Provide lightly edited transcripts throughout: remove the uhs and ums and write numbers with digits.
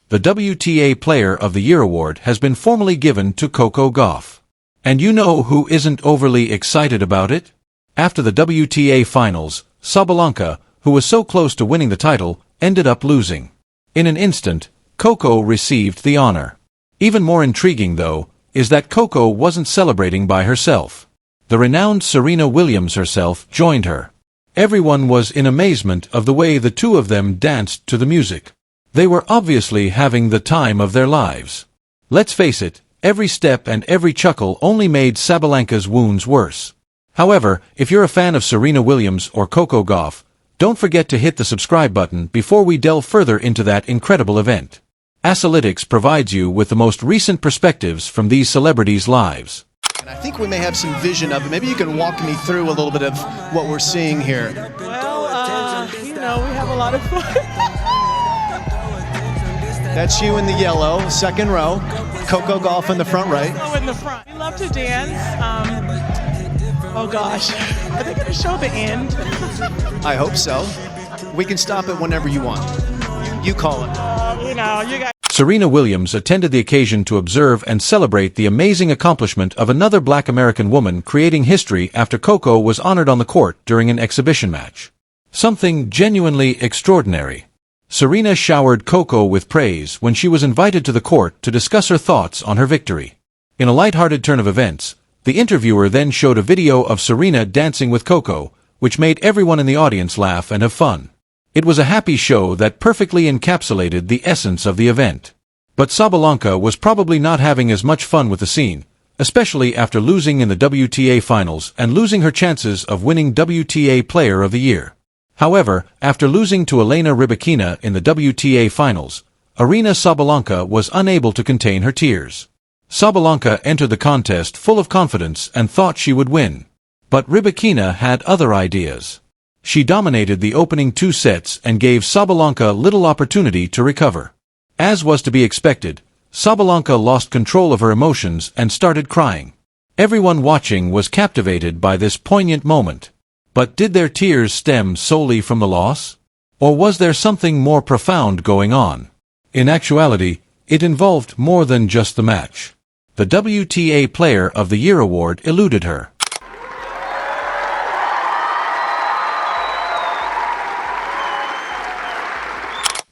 The WTA Player of the Year award has been formally given to Coco Gauff. And you know who isn't overly excited about it? After the WTA finals, Sabalenka, who was so close to winning the title, ended up losing. In an instant, Coco received the honor. Even more intriguing, though, is that Coco wasn't celebrating by herself. The renowned Serena Williams herself joined her. Everyone was in amazement of the way the two of them danced to the music. They were obviously having the time of their lives. Let's face it, every step and every chuckle only made Sabalenka's wounds worse. However, if you're a fan of Serena Williams or Coco Gauff, don't forget to hit the subscribe button before we delve further into that incredible event. Analytics provides you with the most recent perspectives from these celebrities' lives. And I think we may have some vision of it. Maybe you can walk me through a little bit of what we're seeing here. Well, we have a lot of fun. That's you in the yellow, second row. Coco Gauff in the front right. Oh, in the front. We love to dance. Oh gosh, are they going to show the end? I hope so. We can stop it whenever you want. You call it. You guys. Serena Williams attended the occasion to observe and celebrate the amazing accomplishment of another Black American woman creating history after Coco was honored on the court during an exhibition match. Something genuinely extraordinary. Serena showered Coco with praise when she was invited to the court to discuss her thoughts on her victory. In a light-hearted turn of events, the interviewer then showed a video of Serena dancing with Coco, which made everyone in the audience laugh and have fun. It was a happy show that perfectly encapsulated the essence of the event. But Sabalenka was probably not having as much fun with the scene, especially after losing in the WTA finals and losing her chances of winning WTA Player of the Year. However, after losing to Aryna Sabalenka in the WTA finals, Aryna Sabalenka was unable to contain her tears. Sabalenka entered the contest full of confidence and thought she would win. But Sabalenka had other ideas. She dominated the opening 2 sets and gave Sabalenka little opportunity to recover. As was to be expected, Sabalenka lost control of her emotions and started crying. Everyone watching was captivated by this poignant moment. But did their tears stem solely from the loss? Or was there something more profound going on? In actuality, it involved more than just the match. The WTA Player of the Year award eluded her.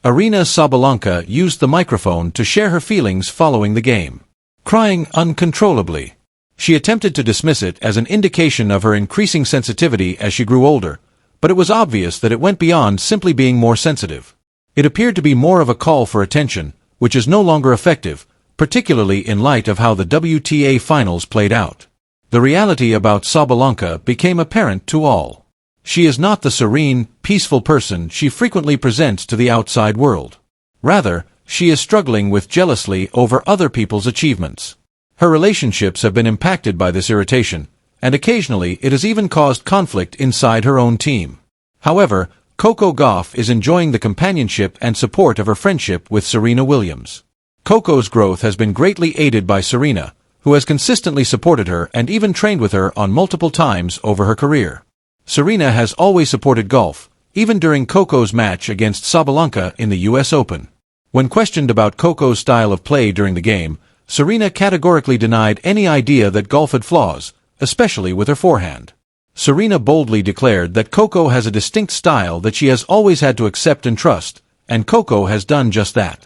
Aryna Sabalenka used the microphone to share her feelings following the game. Crying uncontrollably. She attempted to dismiss it as an indication of her increasing sensitivity as she grew older, but it was obvious that it went beyond simply being more sensitive. It appeared to be more of a call for attention, which is no longer effective, particularly in light of how the WTA finals played out. The reality about Sabalenka became apparent to all. She is not the serene, peaceful person she frequently presents to the outside world. Rather, she is struggling with jealousy over other people's achievements. Her relationships have been impacted by this irritation, and occasionally it has even caused conflict inside her own team. However, Coco Gauff is enjoying the companionship and support of her friendship with Serena Williams. Coco's growth has been greatly aided by Serena, who has consistently supported her and even trained with her on multiple times over her career. Serena has always supported Gauff, even during Coco's match against Sabalenka in the US Open. When questioned about Coco's style of play during the game, Serena categorically denied any idea that Gauff had flaws, especially with her forehand. Serena boldly declared that Coco has a distinct style that she has always had to accept and trust, and Coco has done just that.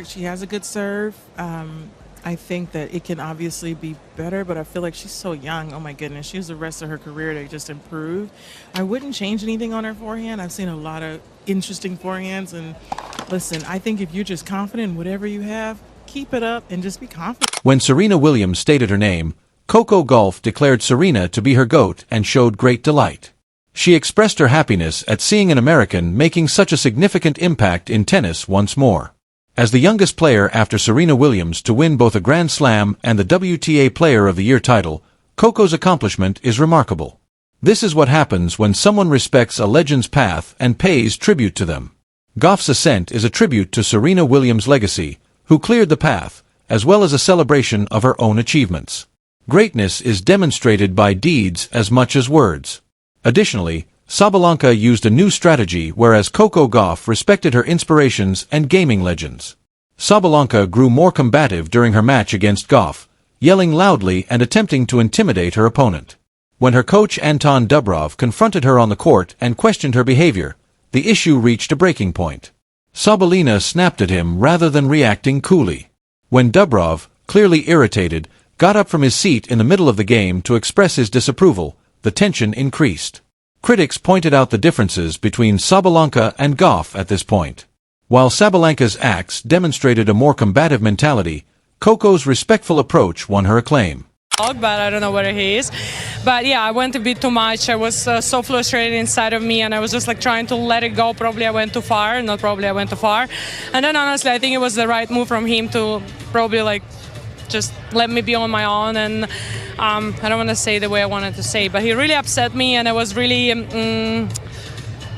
She has a good serve. I think that it can obviously be better, but I feel like she's so young. Oh my goodness, she has the rest of her career to just improve. I wouldn't change anything on her forehand. I've seen a lot of interesting forehands, and listen, I think if you're just confident in whatever you have, keep it up and just be confident. When Serena Williams stated her name, Coco Gauff declared Serena to be her GOAT and showed great delight. She expressed her happiness at seeing an American making such a significant impact in tennis once more. As the youngest player after Serena Williams to win both a Grand Slam and the WTA Player of the Year title, Coco's accomplishment is remarkable. This is what happens when someone respects a legend's path and pays tribute to them. Gauff's ascent is a tribute to Serena Williams' legacy, who cleared the path, as well as a celebration of her own achievements. Greatness is demonstrated by deeds as much as words. Additionally, Sabalenka used a new strategy whereas Coco Gauff respected her inspirations and gaming legends. Sabalenka grew more combative during her match against Gauff, yelling loudly and attempting to intimidate her opponent. When her coach Anton Dubrov confronted her on the court and questioned her behavior, the issue reached a breaking point. Sabalenka snapped at him rather than reacting coolly. When Dubrov, clearly irritated, got up from his seat in the middle of the game to express his disapproval, the tension increased. Critics pointed out the differences between Sabalenka and Gauff at this point. While Sabalenka's acts demonstrated a more combative mentality, Coco's respectful approach won her acclaim. But I don't know where he is. But yeah, I went a bit too much. I was so frustrated inside of me, and I was just like trying to let it go. Probably I went too far. Not probably I went too far. And then honestly, I think it was the right move from him to probably like just let me be on my own. And I don't want to say the way I wanted to say, but he really upset me, and I was really,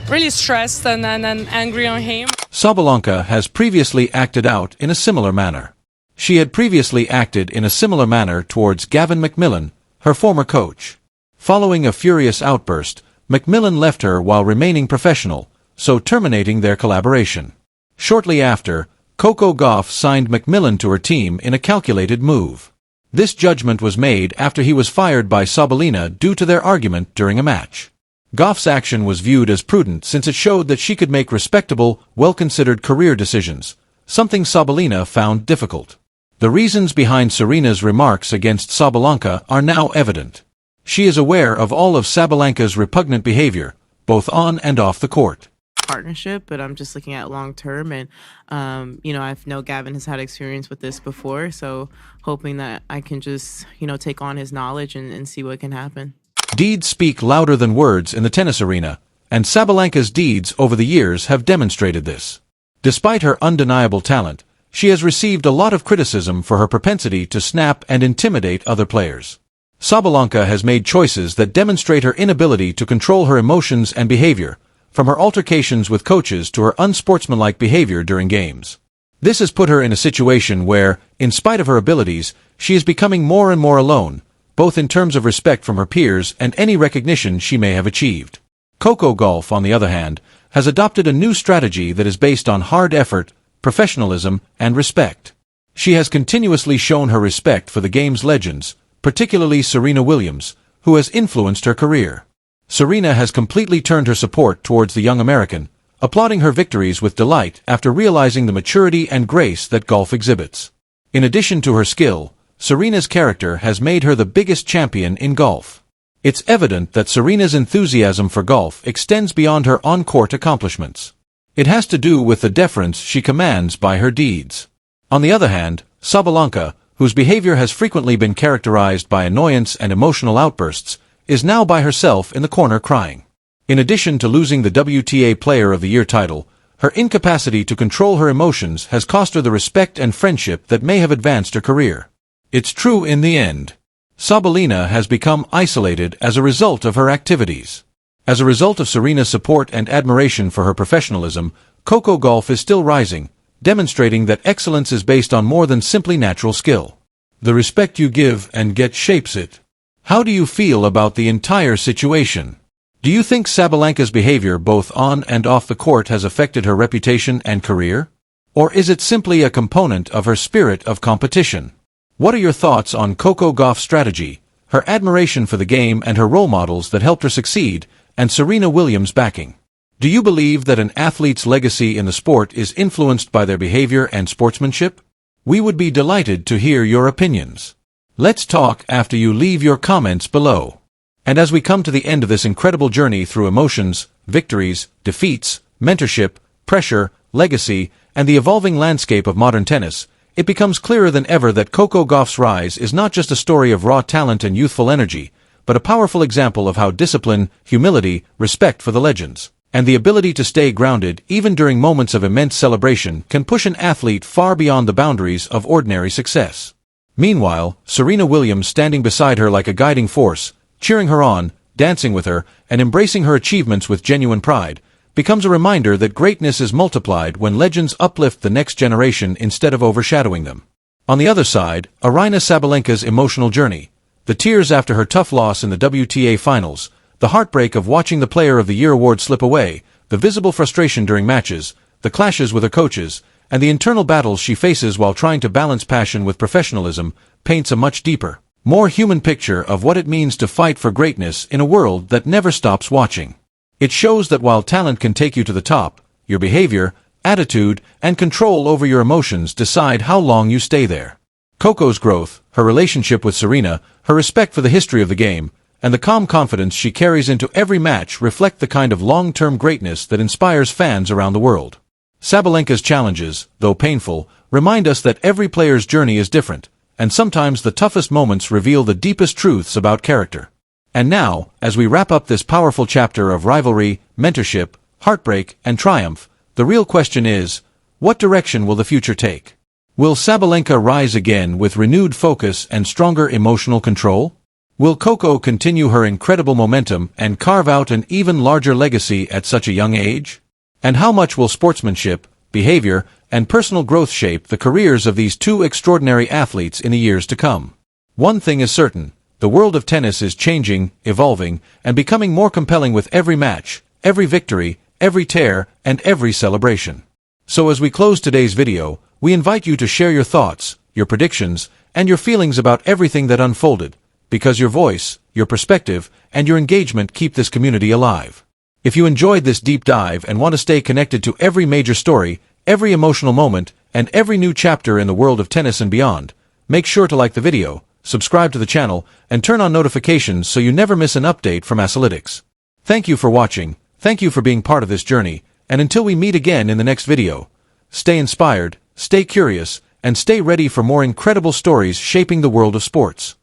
really stressed and angry on him. Sabalenka has previously acted out in a similar manner. She had previously acted in a similar manner towards Gavin McMillan, her former coach. Following a furious outburst, McMillan left her while remaining professional, so terminating their collaboration. Shortly after, Coco Gauff signed McMillan to her team in a calculated move. This judgment was made after he was fired by Sabalenka due to their argument during a match. Gauff's action was viewed as prudent since it showed that she could make respectable, well-considered career decisions, something Sabalenka found difficult. The reasons behind Serena's remarks against Sabalenka are now evident. She is aware of all of Sabalenka's repugnant behavior, both on and off the court. Partnership, but I'm just looking at long term, and I know Gavin has had experience with this before, so hoping that I can just take on his knowledge and see what can happen. Deeds speak louder than words in the tennis arena, and Sabalenka's deeds over the years have demonstrated this. Despite her undeniable talent, she has received a lot of criticism for her propensity to snap and intimidate other players. Sabalenka has made choices that demonstrate her inability to control her emotions and behavior, from her altercations with coaches to her unsportsmanlike behavior during games. This has put her in a situation where, in spite of her abilities, she is becoming more and more alone, both in terms of respect from her peers and any recognition she may have achieved. Coco Gauff, on the other hand, has adopted a new strategy that is based on hard effort, professionalism, and respect. She has continuously shown her respect for the game's legends, particularly Serena Williams, who has influenced her career. Serena has completely turned her support towards the young American, applauding her victories with delight after realizing the maturity and grace that Gauff exhibits. In addition to her skill, Serena's character has made her the biggest champion in golf. It's evident that Serena's enthusiasm for golf extends beyond her on-court accomplishments. It has to do with the deference she commands by her deeds. On the other hand, Sabalenka, whose behavior has frequently been characterized by annoyance and emotional outbursts, is now by herself in the corner crying. In addition to losing the WTA Player of the Year title, her incapacity to control her emotions has cost her the respect and friendship that may have advanced her career. It's true in the end. Sabalenka has become isolated as a result of her activities. As a result of Serena's support and admiration for her professionalism, Coco Gauff is still rising, demonstrating that excellence is based on more than simply natural skill. The respect you give and get shapes it. How do you feel about the entire situation? Do you think Sabalenka's behavior both on and off the court has affected her reputation and career? Or is it simply a component of her spirit of competition? What are your thoughts on Coco Gauff's strategy, her admiration for the game and her role models that helped her succeed, and Serena Williams' backing? Do you believe that an athlete's legacy in the sport is influenced by their behavior and sportsmanship? We would be delighted to hear your opinions. Let's talk after you leave your comments below. And as we come to the end of this incredible journey through emotions, victories, defeats, mentorship, pressure, legacy, and the evolving landscape of modern tennis, it becomes clearer than ever that Coco Gauff's rise is not just a story of raw talent and youthful energy, but a powerful example of how discipline, humility, respect for the legends, and the ability to stay grounded even during moments of immense celebration can push an athlete far beyond the boundaries of ordinary success. Meanwhile, Serena Williams standing beside her like a guiding force, cheering her on, dancing with her, and embracing her achievements with genuine pride, becomes a reminder that greatness is multiplied when legends uplift the next generation instead of overshadowing them. On the other side, Aryna Sabalenka's emotional journey, the tears after her tough loss in the WTA finals, the heartbreak of watching the Player of the Year award slip away, the visible frustration during matches, the clashes with her coaches, and the internal battles she faces while trying to balance passion with professionalism paints a much deeper, more human picture of what it means to fight for greatness in a world that never stops watching. It shows that while talent can take you to the top, your behavior, attitude, and control over your emotions decide how long you stay there. Coco's growth, her relationship with Serena, her respect for the history of the game, and the calm confidence she carries into every match reflect the kind of long-term greatness that inspires fans around the world. Sabalenka's challenges, though painful, remind us that every player's journey is different, and sometimes the toughest moments reveal the deepest truths about character. And now, as we wrap up this powerful chapter of rivalry, mentorship, heartbreak, and triumph, the real question is, what direction will the future take? Will Sabalenka rise again with renewed focus and stronger emotional control? Will Coco continue her incredible momentum and carve out an even larger legacy at such a young age? And how much will sportsmanship, behavior, and personal growth shape the careers of these two extraordinary athletes in the years to come? One thing is certain, the world of tennis is changing, evolving, and becoming more compelling with every match, every victory, every tear, and every celebration. So as we close today's video, we invite you to share your thoughts, your predictions, and your feelings about everything that unfolded, because your voice, your perspective, and your engagement keep this community alive. If you enjoyed this deep dive and want to stay connected to every major story, every emotional moment, and every new chapter in the world of tennis and beyond, make sure to like the video, subscribe to the channel, and turn on notifications so you never miss an update from Analytics. Thank you for watching, thank you for being part of this journey, and until we meet again in the next video, stay inspired, stay curious, and stay ready for more incredible stories shaping the world of sports.